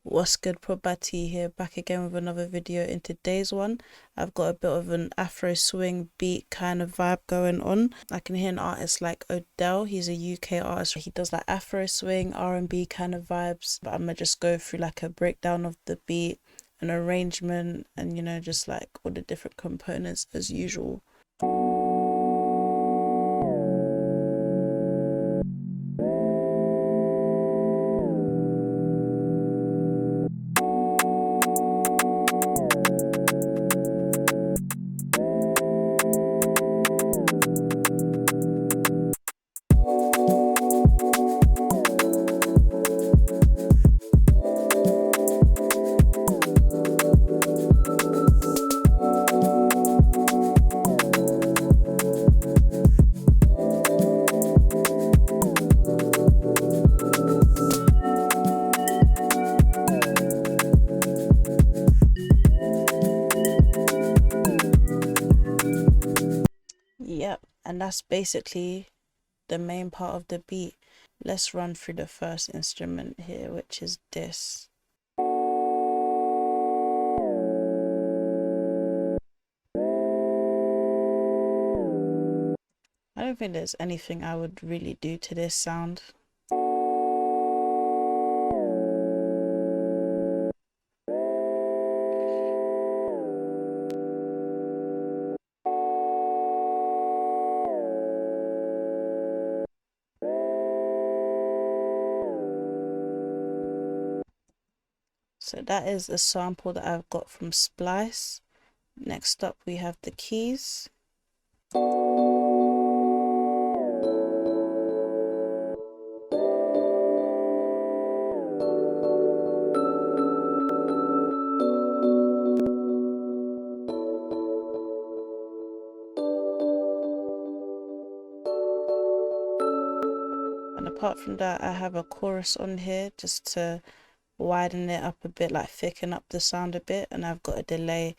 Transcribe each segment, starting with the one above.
What's good, prodbyt here, back again with another video. In today's one, I've got a bit of an Afro swing beat kind of vibe going on. I can hear an artist like Odeal. He's a UK artist. He does like Afro swing, R&B kind of vibes. But I'm gonna just go through like a breakdown of the beat, an arrangement, and just like all the different components as usual. Yep, and that's basically the main part of the beat. Let's run through the first instrument here, which is this. I don't think there's anything I would really do to this sound. So that is a sample that I've got from Splice. Next up we have the keys. And apart from that, I have a chorus on here just to widen it up a bit, like thicken up the sound a bit. And I've got a delay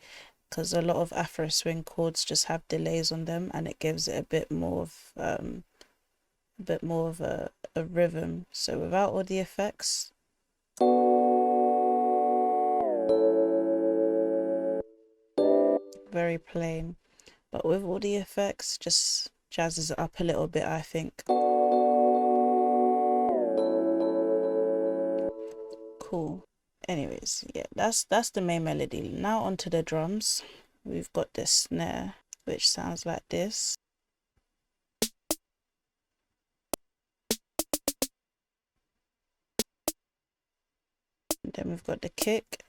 because a lot of Afro swing chords just have delays on them, and it gives it a bit more of a rhythm. So without all the effects, very plain, but with all the effects, just jazzes it up a little bit, I think. Cool. Anyways, yeah, that's the main melody. Now onto the drums. We've got this snare, which sounds like this. And then we've got the kick.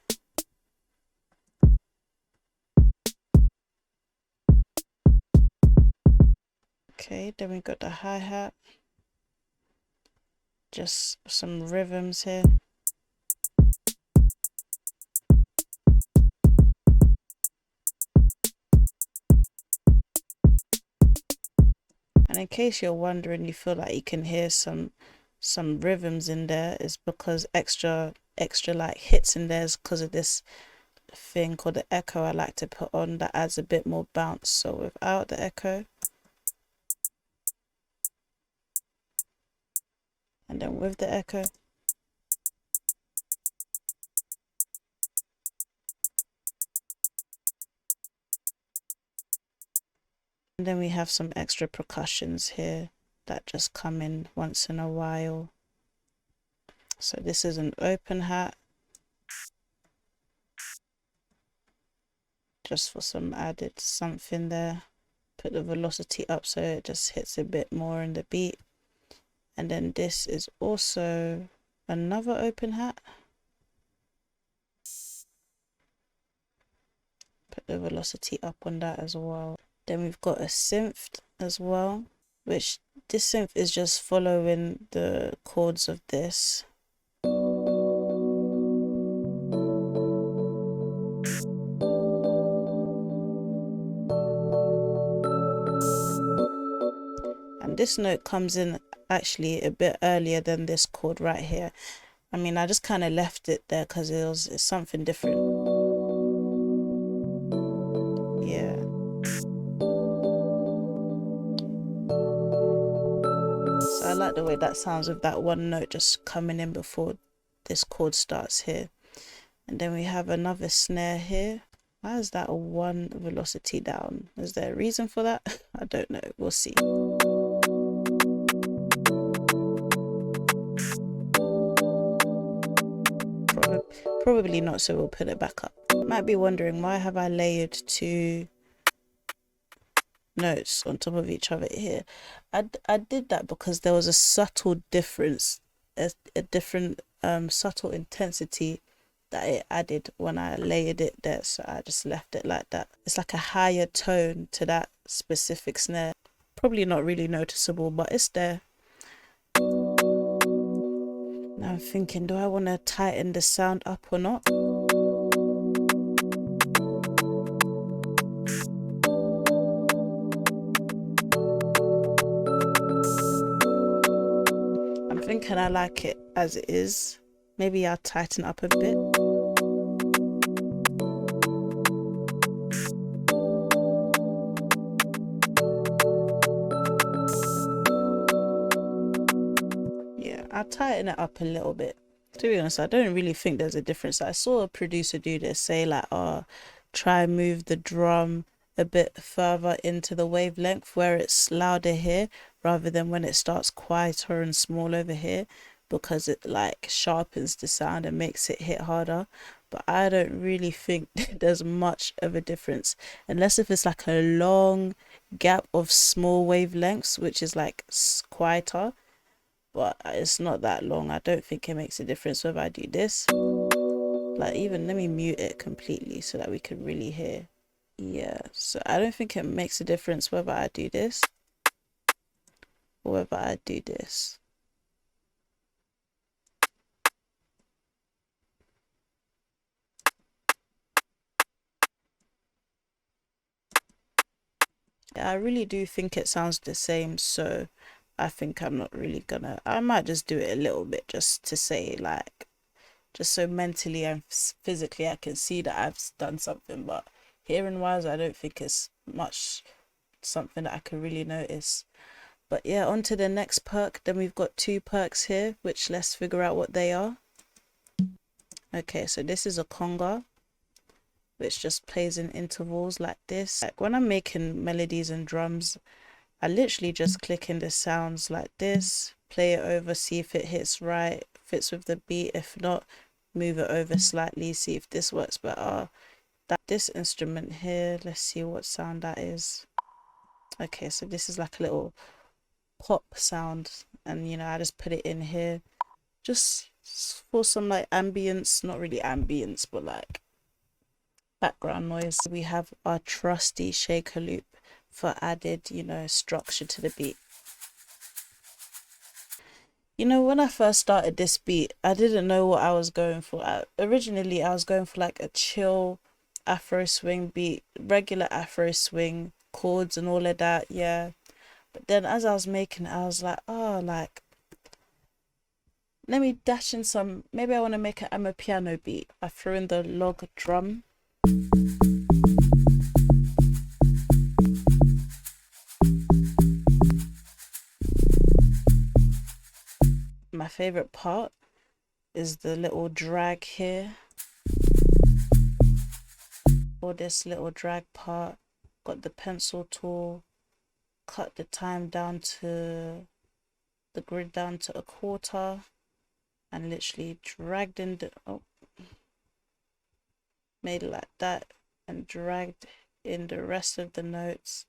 Okay, then we've got the hi-hat. Just some rhythms here. And in case you're wondering, you feel like you can hear some rhythms in there, is because extra like hits in there is because of this thing called the echo I like to put on that adds a bit more bounce. So without the echo, and then with the echo, and then we have some extra percussions here that just come in once in a while. So this is an open hat, just for some added something there. Put the velocity up so it just hits a bit more in the beat. And then this is also another open hat. Put the velocity up on that as well. Then we've got a synth as well, which this synth is just following the chords of this. And this note comes in actually a bit earlier than this chord right here. I mean, I just kind of left it there because it's something different. Yeah. So I like the way that sounds with that one note just coming in before this chord starts here. And then we have another snare here. Why is that a 1 velocity down? Is there a reason for that? I don't know. We'll see. Probably not, so we'll put it back up. Might be wondering, why have I layered 2 notes on top of each other here? I did that because there was a subtle difference, a different subtle intensity that it added when I layered it there, so I just left it like that. It's like a higher tone to that specific snare. Probably not really noticeable, but it's there. Now I'm thinking, do I want to tighten the sound up or not? I'm thinking I like it as it is. Maybe I'll tighten up a bit. Yeah, I'll tighten it up a little bit. To be honest, I don't really think there's a difference. I saw a producer do this, say like, oh, try and move the drum a bit further into the wavelength where it's louder here rather than when it starts quieter and small over here, because it like sharpens the sound and makes it hit harder. But I don't really think there's much of a difference, unless if it's like a long gap of small wavelengths, which is like quieter, but it's not that long. I don't think it makes a difference whether I do this. Like, even let me mute it completely so that we can really hear. Yeah, so I don't think it makes a difference whether I do this or whether I do this. Yeah, I really do think it sounds the same, so I think I'm not really gonna, I might just do it a little bit just to say, like, just so mentally and physically I can see that I've done something. But hearing wise, I don't think it's much something that I can really notice. But yeah, on to the next perk. Then we've got 2 perks here, which let's figure out what they are. Okay, so this is a conga, which just plays in intervals like this. Like when I'm making melodies and drums, I literally just click in the sounds like this, play it over, see if it hits right, fits with the beat. If not, move it over slightly, see if this works better. This instrument here, let's see what sound that is. Okay, so this is like a little pop sound, and you know, I just put it in here just for some like ambience, not really ambience, but like background noise. We have our trusty shaker loop for added, you know, structure to the beat. You know, when I first started this beat, I didn't know what I was going for. Originally, I was going for like a chill Afro swing beat, regular Afro swing, chords and all of that, yeah. But then as I was making it, I was like, oh, like, let me dash in some, maybe I want to make an amapiano beat. I threw in the log drum. My favorite part is the little drag here, or this little drag part. Got the pencil tool, cut the time down to the grid down to a quarter, and literally dragged in the, oh, made it like that, and dragged in the rest of the notes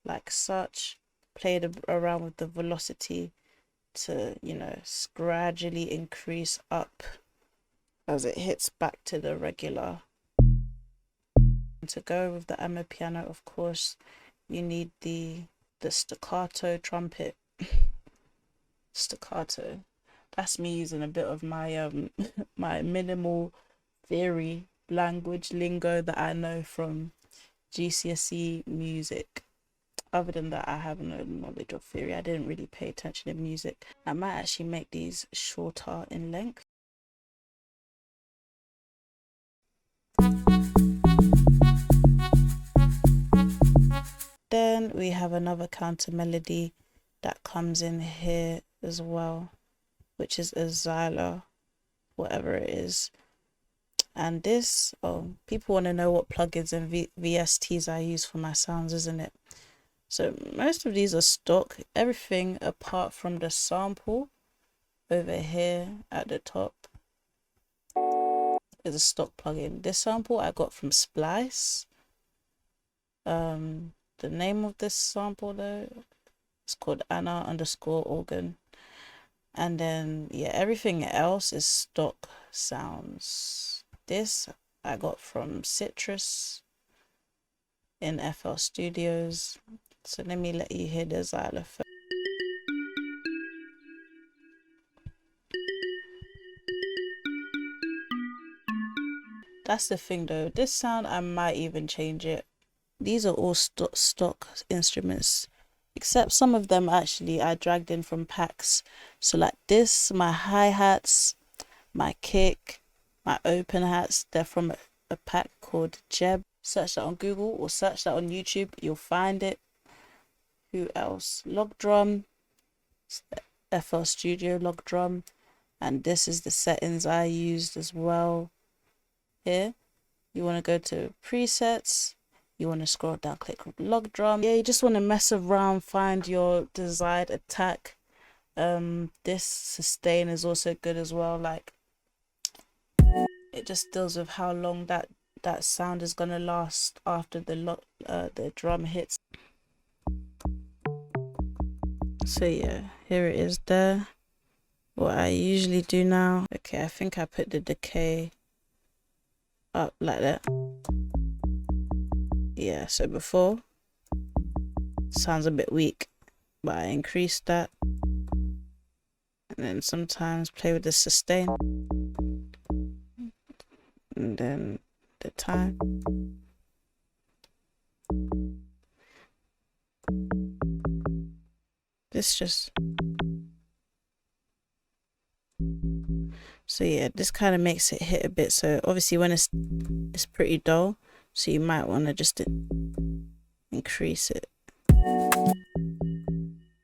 like such. Played around with the velocity to, you know, gradually increase up as it hits back to the regular. And to go with the amapiano, of course, you need the staccato trumpet. Staccato. That's me using a bit of my my minimal theory language lingo that I know from GCSE music. Other than that, I have no knowledge of theory. I didn't really pay attention in music. I might actually make these shorter in length. Then we have another counter melody that comes in here as well, which is a xyla, whatever it is. And this, oh, people want to know what plugins and VSTs I use for my sounds, isn't it? So most of these are stock. Everything apart from the sample over here at the top is a stock plugin. This sample I got from Splice. The name of this sample though, it's called Anna_organ. And then yeah, everything else is stock sounds. This I got from Citrus in FL Studios. So let me let you hear the xylophone. That's the thing though, this sound I might even change it. These are all stock instruments, except some of them actually I dragged in from packs. So like this, my hi-hats, my kick, my open hats, they're from a pack called Jeb. Search that on Google or search that on YouTube, you'll find it. Who else? Log drum, FL Studio log drum, and this is the settings I used as well. Here, you want to go to presets, you want to scroll down, click log drum. Yeah, you just want to mess around, find your desired attack. This sustain is also good as well. Like, it just deals with how long that sound is gonna last after the drum hits. So yeah, here it is there. What I usually do now, okay, I think I put the decay up like that. Yeah, so before sounds a bit weak, but I increased that, and then sometimes play with the sustain, and then the time. This just, so yeah, this kind of makes it hit a bit. So obviously when it's pretty dull, so you might want to just increase it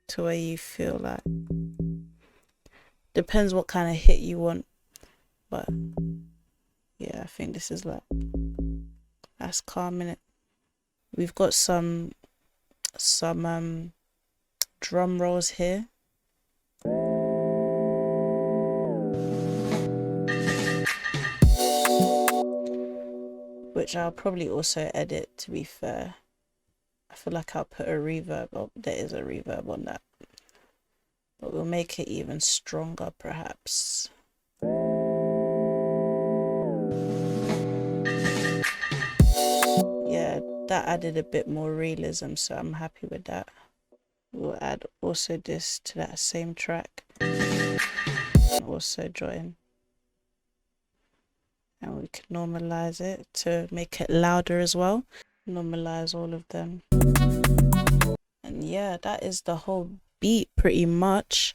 to where you feel like, depends what kind of hit you want, but yeah, I think this is like, that's calming it. We've got some drum rolls here. Which I'll probably also edit, to be fair. I feel like I'll put a reverb. Oh, there is a reverb on that. But we'll make it even stronger, perhaps. Yeah, that added a bit more realism, so I'm happy with that. We'll add also this to that same track. Also join. And we can normalize it to make it louder as well. Normalize all of them. And yeah, that is the whole beat pretty much.